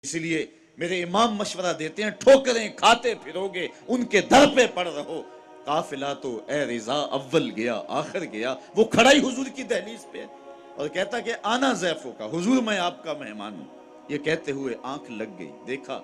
اس لیے میرے امام مشورہ دیتے ہیں ٹھوکریں کھاتے پھروگے ان کے در پہ پڑ رہو، قافلہ تو اے رضا اول گیا آخر گیا۔ وہ کھڑا ہی حضور کی دہلیز پہ اور کہتا کہ آنا ضیفوں کا، حضور میں آپ کا مہمان ہوں۔ یہ کہتے ہوئے آنکھ لگ گئی، دیکھا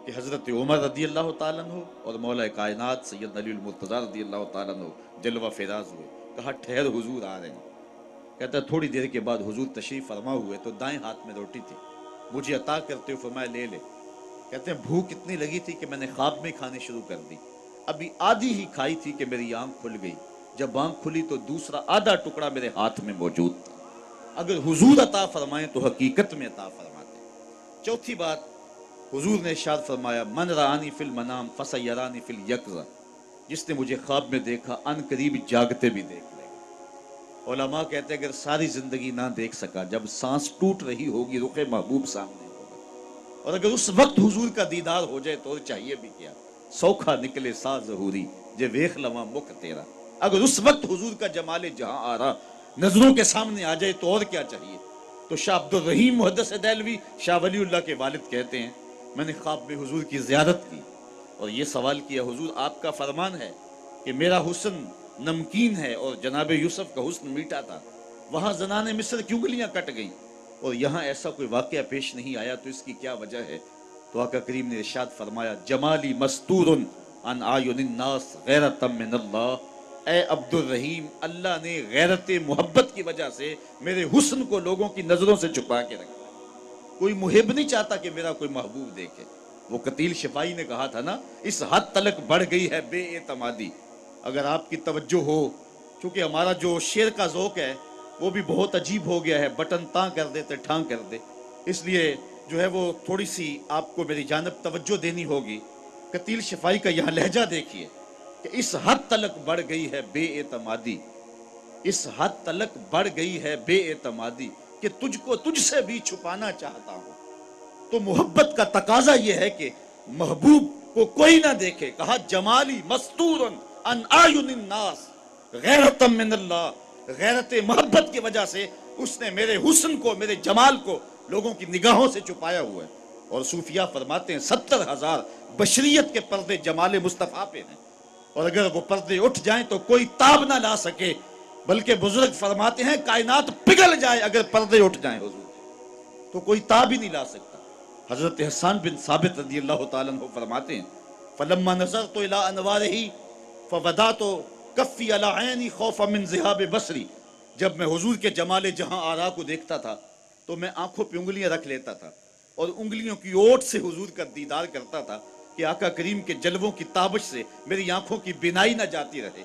کہ حضرت عمر رضی اللہ تعالیٰ عنہ اور مولا کائنات سید علی المرتضی رضی اللہ تعالیٰ عنہ جلوہ فراز ہوئے۔ کہا ٹھہر حضور آ رہے ہیں۔ کہتا تھوڑی دیر کے بعد حضور تشریف فرما ہوئے تو دائیں ہاتھ میں روٹی تھی، مجھے عطا کرتے ہوئے فرمایا لے لے۔ کہتے ہیں بھوک اتنی لگی تھی کہ میں نے خواب میں کھانے شروع کر دی، ابھی آدھی ہی کھائی تھی کہ میری آنکھ کھل گئی۔ جب آنکھ کھلی تو دوسرا آدھا ٹکڑا میرے ہاتھ میں موجود تھا۔ اگر حضور عطا فرمائیں تو حقیقت میں عطا فرماتے۔ چوتھی بات، حضور نے ارشاد فرمایا من رآنی فی المنام فسیرانی فی الیقظہ، جس نے مجھے خواب میں دیکھا ان قریب جاگتے بھی دیکھ لے گا۔ علماء کہتے ہیں اگر ساری زندگی نہ دیکھ سکا، جب سانس ٹوٹ رہی ہوگی رخ محبوب سامنے ہوگا، اور اگر اس وقت حضور کا دیدار ہو جائے تو اور چاہیے بھی کیا؟ سوکھا نکلے سا ظہوری جے ویخ لواں مکھ تیرا۔ اگر اس وقت حضور کا جمال جہاں آرا نظروں کے سامنے آ جائے تو اور کیا چاہیے؟ تو شاہ عبد الرحیم محدث دہلوی شاہ ولی اللہ کے والد کہتے ہیں میں نے خواب میں حضور کی زیارت کی اور یہ سوال کیا حضور آپ کا فرمان ہے کہ میرا حسن نمکین ہے اور جناب یوسف کا حسن میٹھا تھا، وہاں زنان مصر کی انگلیاں کٹ گئیں اور یہاں ایسا کوئی واقعہ پیش نہیں آیا، تو اس کی کیا وجہ ہے؟ تو آقا کریم نے ارشاد فرمایا جمالی مستور عن اعین الناس غیرۃ من اللہ، اے عبد الرحیم اللہ نے غیرت محبت کی وجہ سے میرے حسن کو لوگوں کی نظروں سے چھپا کے رکھا۔ کوئی محب نہیں چاہتا کہ میرا کوئی محبوب دیکھے۔ وہ قتیل شفائی نے کہا تھا نا اس حد تلک بڑھ گئی ہے بے اعتمادی۔ اگر آپ کی توجہ ہو، چونکہ ہمارا جو شعر کا ذوق ہے وہ بھی بہت عجیب ہو گیا ہے، بٹن تاں کر دے تے ٹھاں کر دے، اس لیے جو ہے وہ تھوڑی سی آپ کو میری جانب توجہ دینی ہوگی۔ قتیل شفائی کا یہاں لہجہ دیکھیے کہ اس حد تلک بڑھ گئی ہے بے اعتمادی، اس حد تلک بڑھ گئی ہے بے اعتمادی کہ تجھ کو تجھ سے بھی چھپانا چاہتا ہوں۔ تو محبت کا تقاضا یہ ہے کہ محبوب کو کوئی نہ دیکھے۔ کہا جمالی مستور عن اعین الناس غیرۃ من اللہ، غیرت محبت کی وجہ سے اس نے میرے حسن کو میرے جمال کو لوگوں کی نگاہوں سے چھپایا ہوا ہے۔ اور صوفیاء فرماتے ہیں 70,000 بشریت کے پردے جمال مصطفیٰ پہ ہیں، اور اگر وہ پردے اٹھ جائیں تو کوئی تاب نہ لا سکے، بلکہ بزرگ فرماتے ہیں کائنات پگھل جائے اگر پردے اٹھ جائیں حضور تو کوئی تاب ہی نہیں لا سکتا۔ حضرت حسان بن ثابت رضی اللہ تعالیٰ عنہ فرماتے ہیں فلما نظرت الى انوارہ فودعت کفی علی عینی خوفا من ذہاب بصری، جب میں حضور کے جمال جہاں آرا کو دیکھتا تھا تو میں آنکھوں پہ انگلیاں رکھ لیتا تھا اور انگلیوں کی اوٹ سے حضور کا دیدار کرتا تھا کہ آقا کریم کے جلووں کی تابش سے میری آنکھوں کی بینائی نہ جاتی رہے۔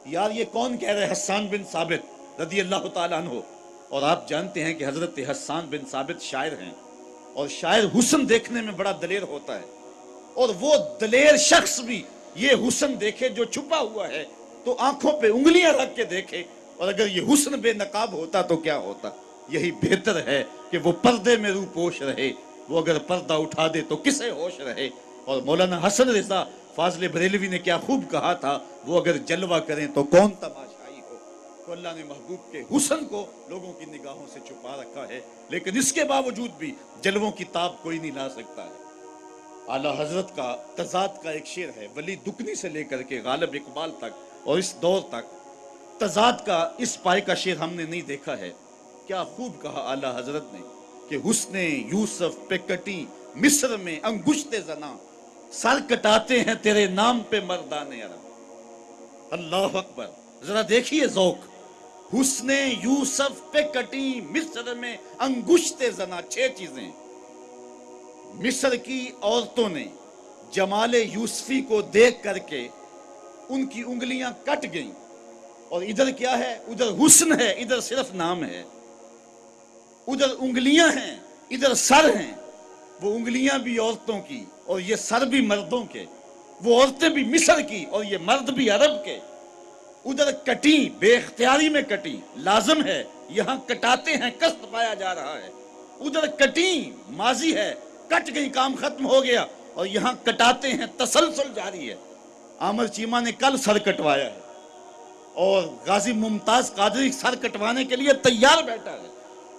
یار یہ کون کہہ رہے؟ حسان بن ثابت رضی اللہ تعالیٰ عنہ۔ اور آپ جانتے ہیں کہ حضرت حسان بن ثابت شاعر ہیں، اور شاعر حسن دیکھنے میں بڑا دلیر ہوتا ہے، اور وہ دلیر شخص بھی یہ حسن دیکھے جو چھپا ہوا ہے تو آنکھوں پہ انگلیاں رکھ کے دیکھے، اور اگر یہ حسن بے نقاب ہوتا تو کیا ہوتا؟ یہی بہتر ہے کہ وہ پردے میں رو پوش رہے، وہ اگر پردہ اٹھا دے تو کسے ہوش رہے۔ اور مولانا حسن رضا فاضل بریلوی نے کیا خوب کہا تھا، وہ اگر جلوہ کریں تو کون تماشائی ہو۔ تو اللہ نے محبوب کے حسن کو لوگوں کی نگاہوں سے چھپا رکھا ہے، لیکن اس کے باوجود بھی جلووں کی تاب کوئی نہیں لا سکتا ہے۔ اعلیٰ حضرت کا تضاد کا ایک شعر ہے، ولی دکنی سے لے کر کے غالب اقبال تک اور اس دور تک تضاد کا اس پائے کا شعر ہم نے نہیں دیکھا ہے۔ کیا خوب کہا اعلیٰ حضرت نے کہ حسن یوسف پہ کٹی مصر میں انگشت زنا، سر کٹاتے ہیں تیرے نام پہ مردان عرب۔ اللہ اکبر، ذرا دیکھیے ذوق۔ حسن یوسف پہ کٹی مصر میں انگشت زنا، 6 چیزیں مصر کی عورتوں نے جمال یوسفی کو دیکھ کر کے ان کی انگلیاں کٹ گئیں، اور ادھر کیا ہے؟ ادھر حسن ہے، ادھر صرف نام ہے۔ ادھر انگلیاں ہیں، ادھر سر ہیں، وہ انگلیاں بھی عورتوں کی اور یہ سر بھی مردوں کے، وہ عورتیں بھی مصر کی اور یہ مرد بھی عرب کے۔ ادھر کٹی بے اختیاری میں کٹی، لازم ہے، یہاں کٹاتے ہیں قصد پایا جا رہا ہے۔ ادھر کٹی ماضی ہے، کٹ گئی کام ختم ہو گیا، اور یہاں کٹاتے ہیں تسلسل جاری ہے۔ عامر چیمہ نے کل سر کٹوایا ہے اور غازی ممتاز قادری سر کٹوانے کے لیے تیار بیٹھا ہے،